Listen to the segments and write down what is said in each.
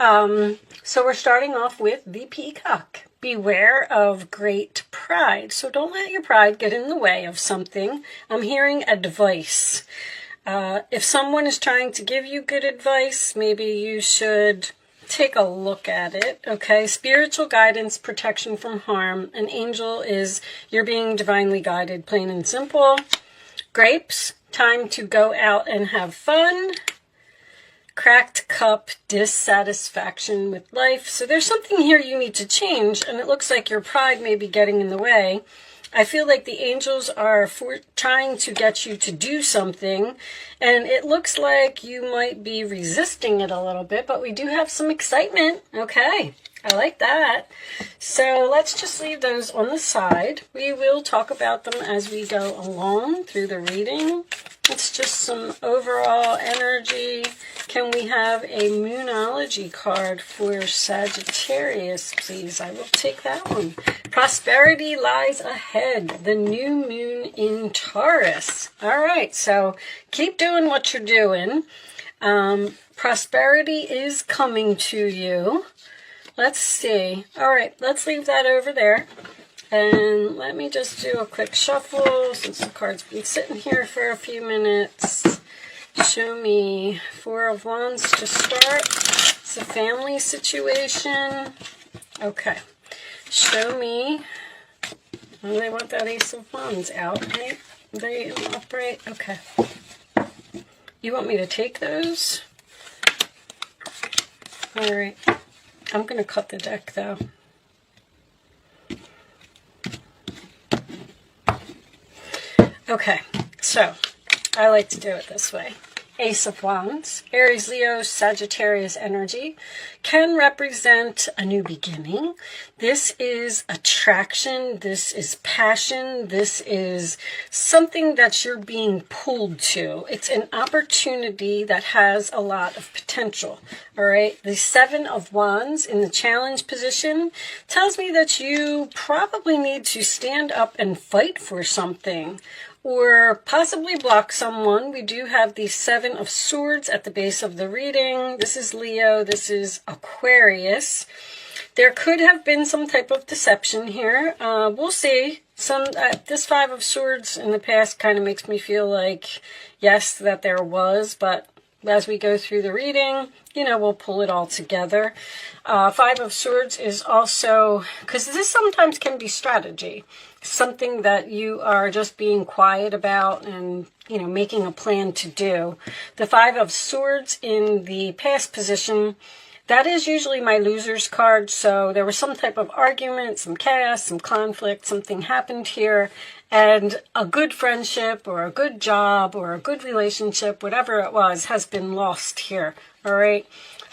So we're starting off with the peacock. Beware of great pride. So don't let your pride get in the way of something. I'm hearing advice. If someone is trying to give you good advice, maybe you should take a look at it, okay? Spiritual guidance, protection from harm. An angel is you're being divinely guided, plain and simple. Grapes, time to go out and have fun. Cracked cup, dissatisfaction with life. So there's something here you need to change, and it looks like your pride may be getting in the way. I feel like the angels are trying to get you to do something, and it looks like you might be resisting it a little bit, but we do have some excitement. Okay, I like that. So let's just leave those on the side. We will talk about them as we go along through the reading. It's just some overall energy. Can we have a Moonology card for Sagittarius, please? I will take that one. Prosperity lies ahead. The new moon in Taurus. All right, so keep doing what you're doing. Prosperity is coming to you. Let's see. All right, let's leave that over there. And let me just do a quick shuffle since the card's been sitting here for a few minutes. Show me Four of Wands to start. It's a family situation. Okay. Show me. Well, they want that Ace of Wands out, right? They upright. Okay. You want me to take those? All right. I'm going to cut the deck, though. Okay, so I like to do it this way. Ace of Wands, Aries, Leo, Sagittarius energy can represent a new beginning. This is attraction. This is passion. This is something that you're being pulled to. It's an opportunity that has a lot of potential. All right. The Seven of Wands in the challenge position tells me that you probably need to stand up and fight for something, or possibly block someone. We do have the Seven of Swords at the base of the reading. This is Leo. This is Aquarius. There could have been some type of deception here. We'll see. This Five of Swords in the past kind of makes me feel like, yes, that there was, but as we go through the reading, you know, we'll pull it all together. Five of Swords is also, because this sometimes can be strategy, something that you are just being quiet about and, you know, making a plan to do. The Five of Swords in the past position, that is usually my loser's card. So there was some type of argument, some chaos, some conflict, something happened here, and a good friendship or a good job or a good relationship, whatever it was, has been lost here. All right.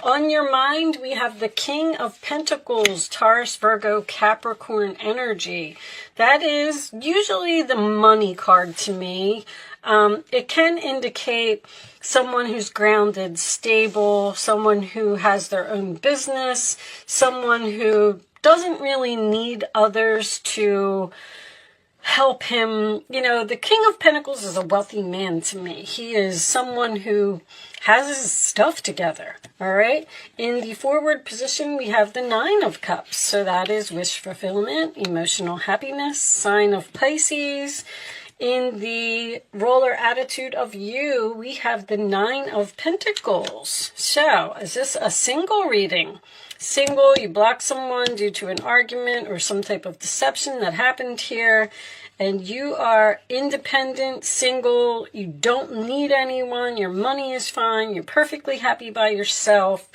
On your mind, we have the King of Pentacles, Taurus, Virgo, Capricorn energy. That is usually the money card to me. It can indicate someone who's grounded, stable, someone who has their own business, someone who doesn't really need others to help him. You know, the King of Pentacles is a wealthy man to me. He is someone who has his stuff together, all right? In the forward position, we have the Nine of Cups. So that is wish fulfillment, emotional happiness, sign of Pisces. In the roller attitude of you, we have the Nine of Pentacles. So is this a single reading? Single, you block someone due to an argument or some type of deception that happened here, and you are independent, single, you don't need anyone, your money is fine, you're perfectly happy by yourself.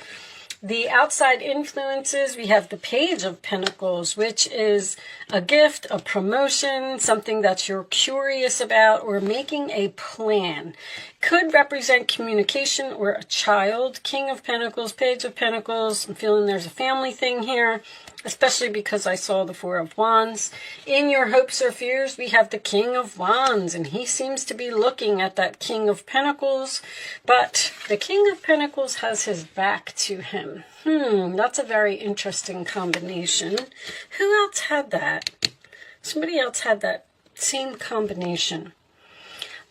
The outside influences, we have the Page of Pentacles, which is a gift, a promotion, something that you're curious about, or making a plan. Could represent communication or a child. King of Pentacles, Page of Pentacles. I'm feeling there's a family thing here, especially because I saw the Four of Wands. In your hopes or fears, we have the King of Wands, and he seems to be looking at that King of Pentacles, but the King of Pentacles has his back to him. That's a very interesting combination. Who else had that? Somebody else had that same combination.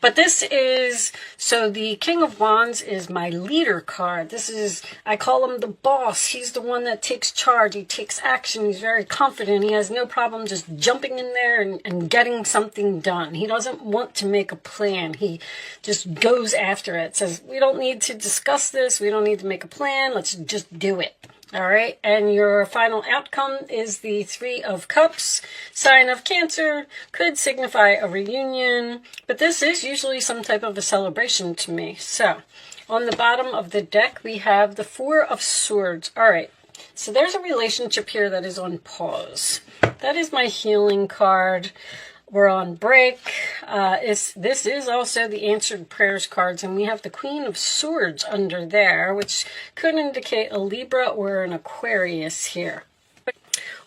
But this is, so the King of Wands is my leader card. This is, I call him the boss. He's the one that takes charge. He takes action. He's very confident. He has no problem just jumping in there and getting something done. He doesn't want to make a plan. He just goes after it. Says, we don't need to discuss this. We don't need to make a plan. Let's just do it. All right, and your final outcome is the Three of Cups, sign of Cancer, could signify a reunion, but this is usually some type of a celebration to me. So, on the bottom of the deck, we have the Four of Swords. All right, so there's a relationship here that is on pause. That is my healing card. We're on break. This is also the answered prayers cards, and we have the Queen of Swords under there, which could indicate a Libra or an Aquarius here.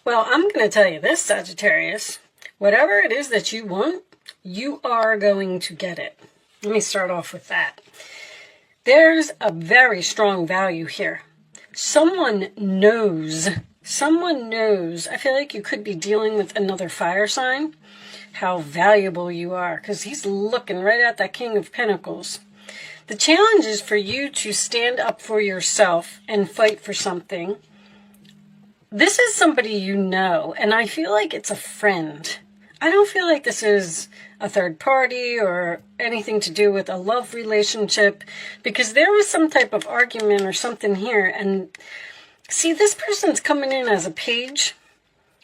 Well, I'm going to tell you this, Sagittarius. Whatever it is that you want, you are going to get it. Let me start off with that. There's a very strong value here. Someone knows. I feel like you could be dealing with another fire sign. How valuable you are, because he's looking right at that King of Pentacles. The challenge is for you to stand up for yourself and fight for something. This is somebody you know, and I feel like it's a friend. I don't feel like this is a third party or anything to do with a love relationship, because there was some type of argument or something here. And see, this person's coming in as a page.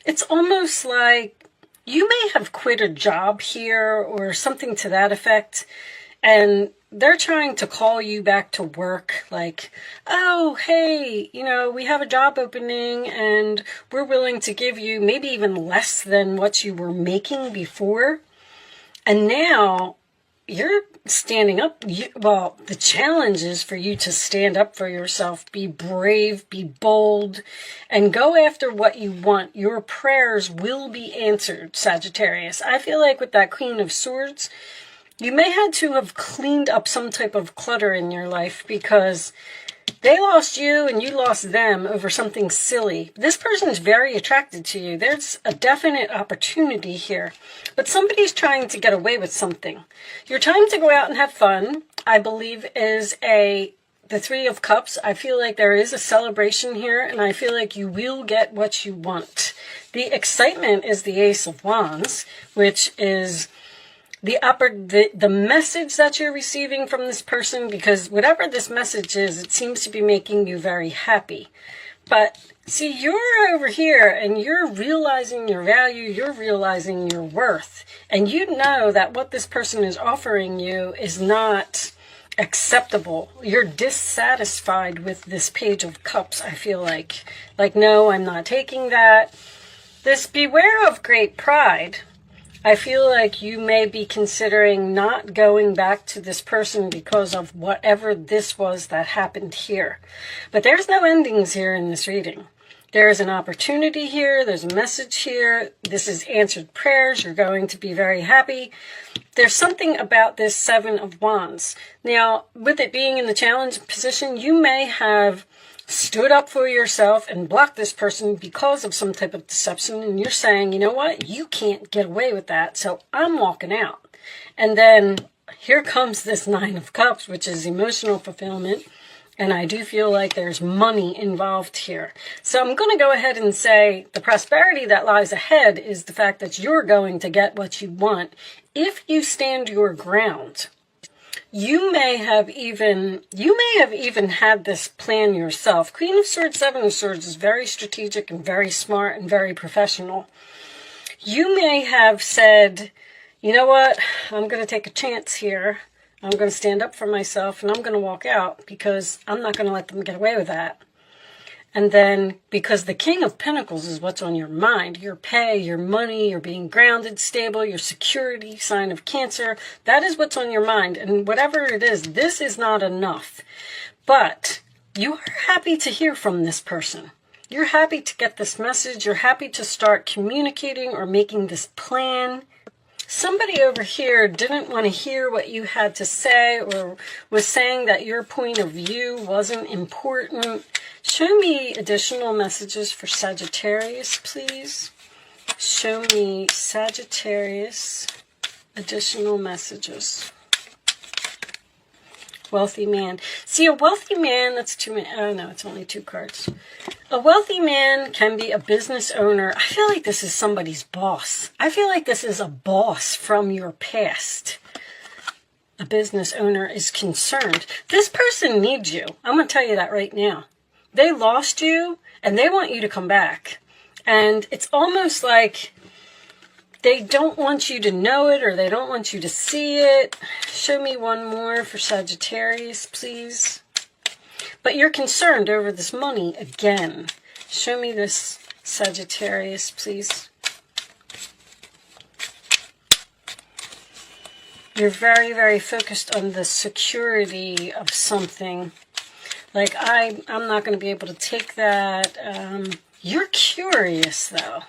It's almost like you may have quit a job here or something to that effect, and they're trying to call you back to work like, oh, hey, we have a job opening and we're willing to give you maybe even less than what you were making before. And now you're standing up. Well, the challenge is for you to stand up for yourself, be brave, be bold, and go after what you want. Your prayers will be answered, Sagittarius. I feel like with that Queen of Swords, you may have to have cleaned up some type of clutter in your life because they lost you and you lost them over something silly. This person is very attracted to you. There's a definite opportunity here. But somebody's trying to get away with something. Your time to go out and have fun, I believe, is the Three of Cups. I feel like there is a celebration here, and I feel like you will get what you want. The excitement is the Ace of Wands, which is the message that you're receiving from this person, because whatever this message is, it seems to be making you very happy. But see, you're over here and you're realizing your value, you're realizing your worth, and you know that what this person is offering you is not acceptable. You're dissatisfied with this Page of Cups, I feel like. Like, no, I'm not taking that. This beware of great pride. I feel like you may be considering not going back to this person because of whatever this was that happened here. But there's no endings here in this reading. There's an opportunity here. There's a message here. This is answered prayers. You're going to be very happy. There's something about this Seven of Wands. Now, with it being in the challenge position, you may have stood up for yourself and blocked this person because of some type of deception, and you're saying, you know what, you can't get away with that, so I'm walking out. And then here comes this Nine of Cups, which is emotional fulfillment, and I do feel like there's money involved here. So I'm going to go ahead and say the prosperity that lies ahead is the fact that you're going to get what you want if you stand your ground. You may have even had this plan yourself. Queen of Swords, Seven of Swords is very strategic and very smart and very professional. You may have said, you know what, I'm going to take a chance here. I'm going to stand up for myself and I'm going to walk out because I'm not going to let them get away with that. And then, because the King of Pentacles is what's on your mind, your pay, your money, your being grounded, stable, your security, sign of Cancer, that is what's on your mind. And whatever it is, this is not enough. But you are happy to hear from this person. You're happy to get this message. You're happy to start communicating or making this plan. Somebody over here didn't want to hear what you had to say or was saying that your point of view wasn't important. Show me additional messages for Sagittarius, please. Show me Sagittarius additional messages. Wealthy man. See, a wealthy man, that's too many. Oh, no, it's only 2 cards. A wealthy man can be a business owner. I feel like this is somebody's boss. I feel like this is a boss from your past. A business owner is concerned. This person needs you. I'm going to tell you that right now. They lost you, and they want you to come back. And it's almost like they don't want you to know it, or they don't want you to see it. Show me one more for Sagittarius, please. But you're concerned over this money again. Show me this, Sagittarius, please. You're very, very focused on the security of something. Like, I'm not going to be able to take that. You're curious, though.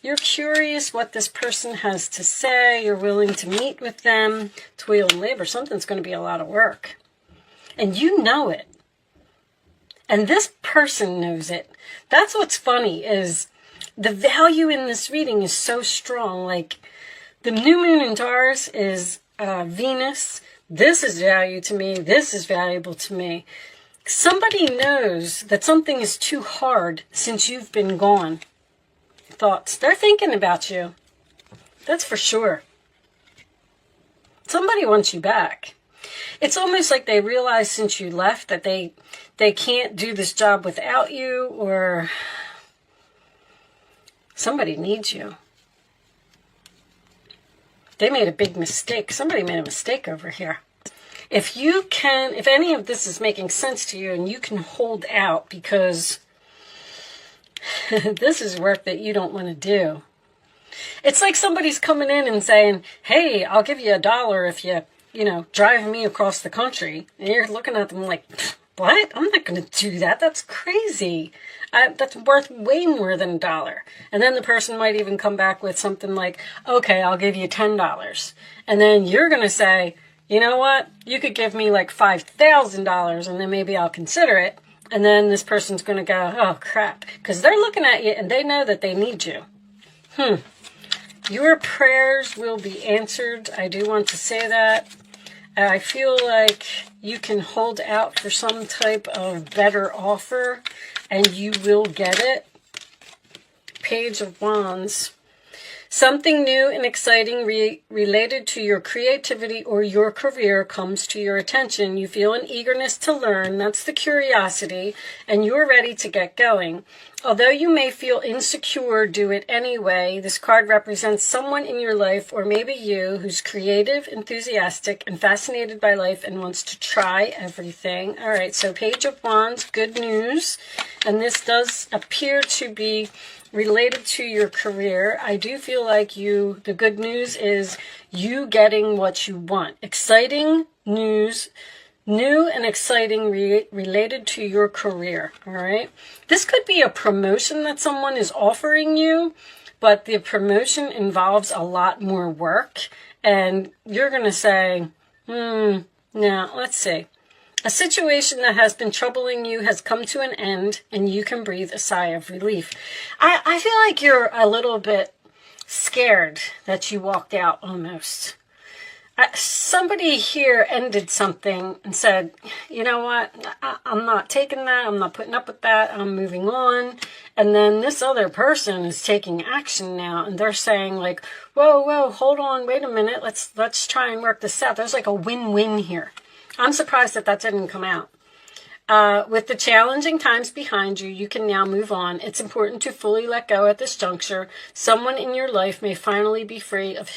You're curious what this person has to say. You're willing to meet with them. Toil and labor. Something's going to be a lot of work. And you know it. And this person knows it. That's what's funny, is the value in this reading is so strong. Like, the new moon in Taurus is Venus. This is value to me. This is valuable to me. Somebody knows that something is too hard since you've been gone. Thoughts. They're thinking about you. That's for sure. Somebody wants you back. It's almost like they realize since you left that they can't do this job without you, or somebody needs you. They made a big mistake. Somebody made a mistake over here. If any of this is making sense to you and you can hold out, because this is work that you don't want to do. It's like somebody's coming in and saying, hey, I'll give you $1 if you drive me across the country. And you're looking at them like, what? I'm not going to do that. That's crazy. That's worth way more than $1. And then the person might even come back with something like, okay, I'll give you $10. And then you're going to say, you know what? You could give me like $5,000 and then maybe I'll consider it. And then this person's going to go, oh, crap. Because they're looking at you and they know that they need you. Your prayers will be answered. I do want to say that. I feel like you can hold out for some type of better offer and you will get it. Page of Wands. Something new and exciting related to your creativity or your career comes to your attention. You feel an eagerness to learn. That's the curiosity. And you're ready to get going. Although you may feel insecure, do it anyway. This card represents someone in your life, or maybe you, who's creative, enthusiastic, and fascinated by life and wants to try everything. All right, so Page of Wands, good news. And this does appear to be related to your career. I do feel like the good news is you getting what you want. Exciting news, new and exciting related to your career, all right? This could be a promotion that someone is offering you, but the promotion involves a lot more work, and you're going to say, now, let's see. A situation that has been troubling you has come to an end, and you can breathe a sigh of relief. I feel like you're a little bit scared that you walked out almost. Somebody here ended something and said, you know what, I'm not taking that, I'm not putting up with that, I'm moving on. And then this other person is taking action now, and they're saying like, whoa, hold on, wait a minute, let's try and work this out. There's like a win-win here. I'm surprised that didn't come out. With the challenging times behind you, you can now move on. It's important to fully let go at this juncture. Someone in your life may finally be free of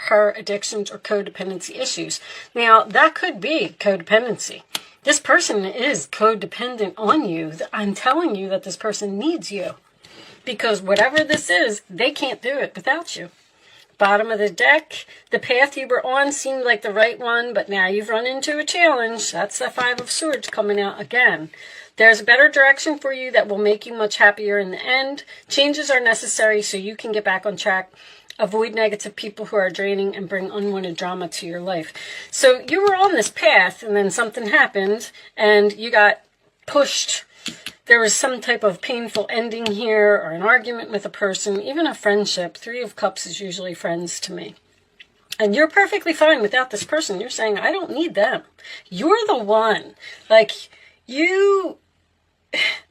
her addictions or codependency issues. Now, that could be codependency. This person is codependent on you. I'm telling you that this person needs you. Because whatever this is, they can't do it without you. Bottom of the deck, the path you were on seemed like the right one, but now you've run into a challenge. That's the Five of Swords coming out again. There's a better direction for you that will make you much happier in the end. Changes are necessary so you can get back on track. Avoid negative people who are draining and bring unwanted drama to your life. So you were on this path, and then something happened, and you got pushed. There was some type of painful ending here, or an argument with a person, even a friendship. 3 of Cups is usually friends to me. And you're perfectly fine without this person. You're saying, I don't need them. You're the one. Like, you...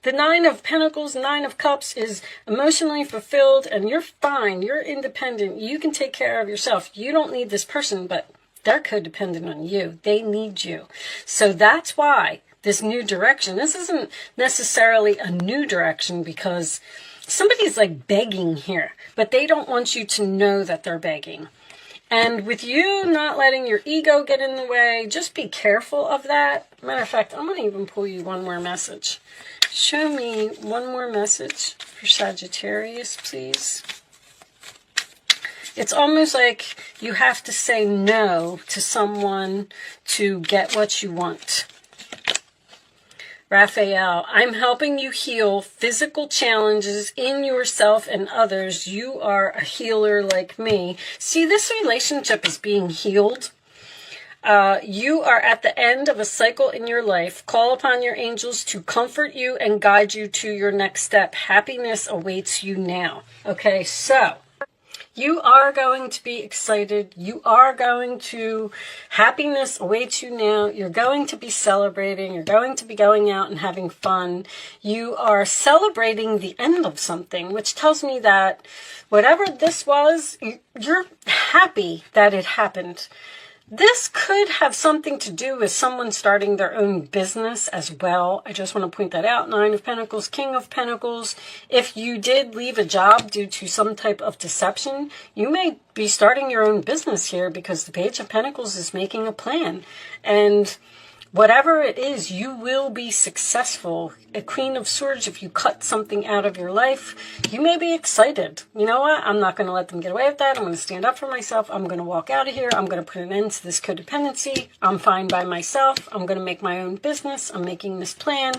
The Nine of Pentacles, Nine of Cups is emotionally fulfilled, and you're fine. You're independent. You can take care of yourself. You don't need this person, but they're codependent on you. They need you. So that's why this new direction, this isn't necessarily a new direction because somebody's like begging here, but they don't want you to know that they're begging. And with you not letting your ego get in the way, just be careful of that. Matter of fact, I'm going to even pull you one more message. Show me one more message for Sagittarius, please. It's almost like you have to say no to someone to get what you want. Raphael, I'm helping you heal physical challenges in yourself and others. You are a healer like me. See, this relationship is being healed. You are at the end of a cycle in your life. Call upon your angels to comfort you and guide you to your next step. Happiness awaits you now. Okay, so... you are going to be excited. You are going to, happiness awaits you now. You're going to be celebrating. You're going to be going out and having fun. You are celebrating the end of something, which tells me that whatever this was, you're happy that it happened. This could have something to do with someone starting their own business as well. I just want to point that out. Nine of Pentacles, King of Pentacles. If you did leave a job due to some type of deception, you may be starting your own business here because the Page of Pentacles is making a plan. And whatever it is, you will be successful. A Queen of Swords, if you cut something out of your life, you may be excited. You know what? I'm not going to let them get away with that. I'm going to stand up for myself. I'm going to walk out of here. I'm going to put an end to this codependency. I'm fine by myself. I'm going to make my own business. I'm making this plan.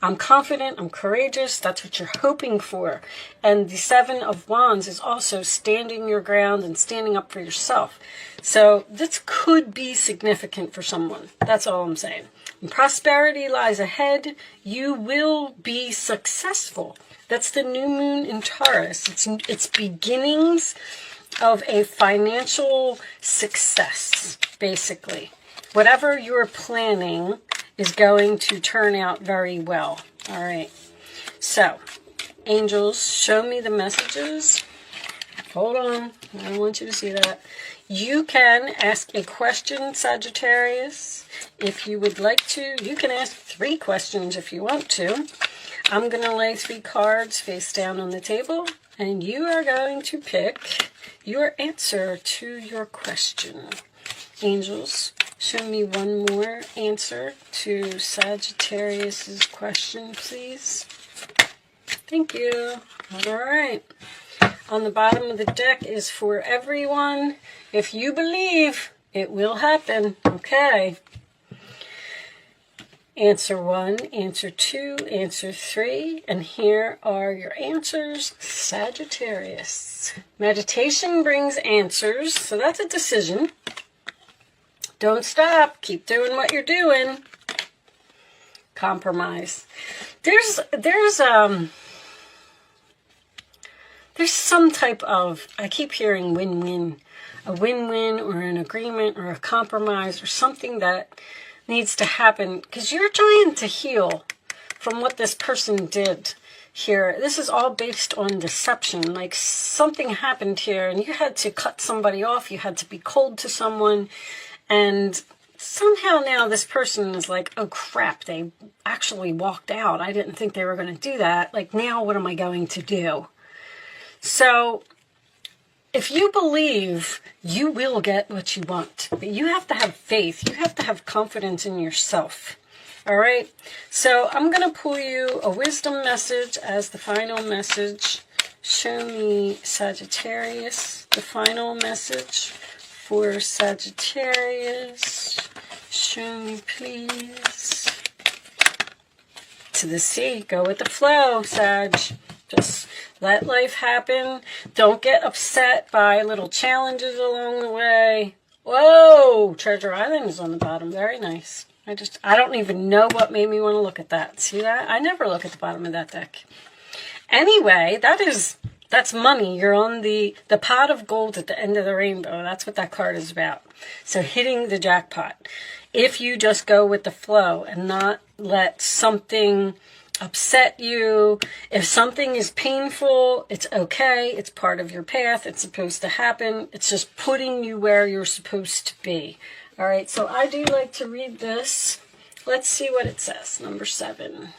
I'm confident. I'm courageous. That's what you're hoping for. And the Seven of Wands is also standing your ground and standing up for yourself. So this could be significant for someone. That's all I'm saying. And prosperity lies ahead. You will be successful. That's the new moon in Taurus. It's beginnings of a financial success, basically. Whatever you're planning is going to turn out very well. All right. So, angels, show me the messages. Hold on. I don't want you to see that. You can ask a question, Sagittarius, if you would like to. You can ask 3 questions if you want to. I'm going to lay 3 cards face down on the table, and you are going to pick your answer to your question. Angels, show me one more answer to Sagittarius's question, please. Thank you. All right. On the bottom of the deck is for everyone. If you believe, it will happen. Okay. Answer 1, answer 2, answer 3. And here are your answers, Sagittarius. Meditation brings answers, so that's a decision. Don't stop. Keep doing what you're doing. Compromise. There's some type of, I keep hearing win-win, a win-win or an agreement or a compromise or something that needs to happen because you're trying to heal from what this person did here. This is all based on deception. Like something happened here and you had to cut somebody off. You had to be cold to someone. And somehow now this person is like, oh crap, they actually walked out. I didn't think they were going to do that. Like now what am I going to do? So if you believe, you will get what you want. But you have to have faith. You have to have confidence in yourself. All right? So I'm going to pull you a wisdom message as the final message. Show me, Sagittarius, the final message for Sagittarius. Show me, please. To the sea. Go with the flow, Sag. Just let life happen. Don't get upset by little challenges along the way. Whoa! Treasure Island is on the bottom. Very nice. I don't even know what made me want to look at that. See that? I never look at the bottom of that deck. Anyway, that is That's money. You're on the pot of gold at the end of the rainbow. That's what that card is about. So hitting the jackpot. If you just go with the flow and not let something upset you. If something is painful, it's okay. It's part of your path. It's supposed to happen. It's just putting you where you're supposed to be. All right, so I do like to read this. Let's see what it says. Number 7.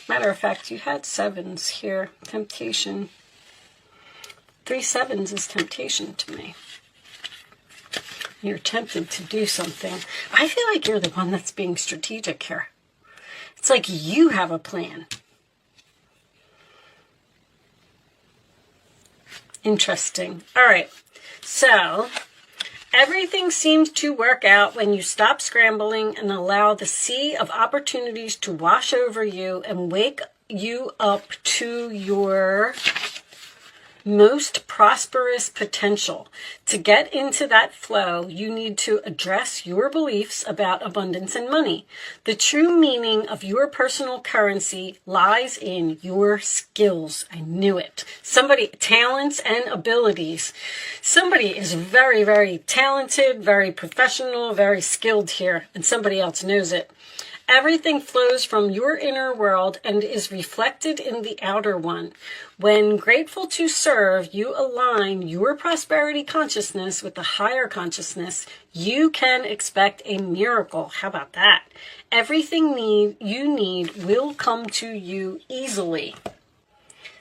Matter of fact, you had 7s here. Temptation. 3 7s is temptation to me. You're tempted to do something. I feel like you're the one that's being strategic here. It's like you have a plan. Interesting. All right. So everything seems to work out when you stop scrambling and allow the sea of opportunities to wash over you and wake you up to your most prosperous potential. To get into that flow, you need to address your beliefs about abundance and money. The true meaning of your personal currency lies in your skills. I knew it. Talents and abilities. Somebody is very, very talented, very professional, very skilled here, and somebody else knows it. Everything flows from your inner world and is reflected in the outer one. When grateful to serve, you align your prosperity consciousness with the higher consciousness. You can expect a miracle. How about that? Everything you need will come to you easily.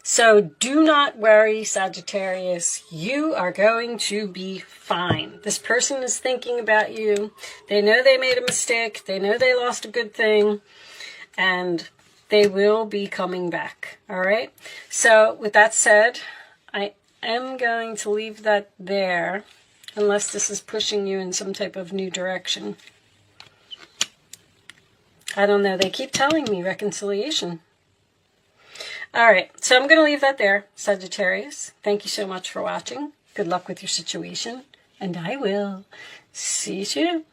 So do not worry, Sagittarius. You are going to be fine. This person is thinking about you. They know they made a mistake. They know they lost a good thing. And they will be coming back. All right? So with that said, I am going to leave that there. Unless this is pushing you in some type of new direction. I don't know. They keep telling me reconciliation. All right, so I'm going to leave that there, Sagittarius. Thank you so much for watching. Good luck with your situation, and I will see you soon.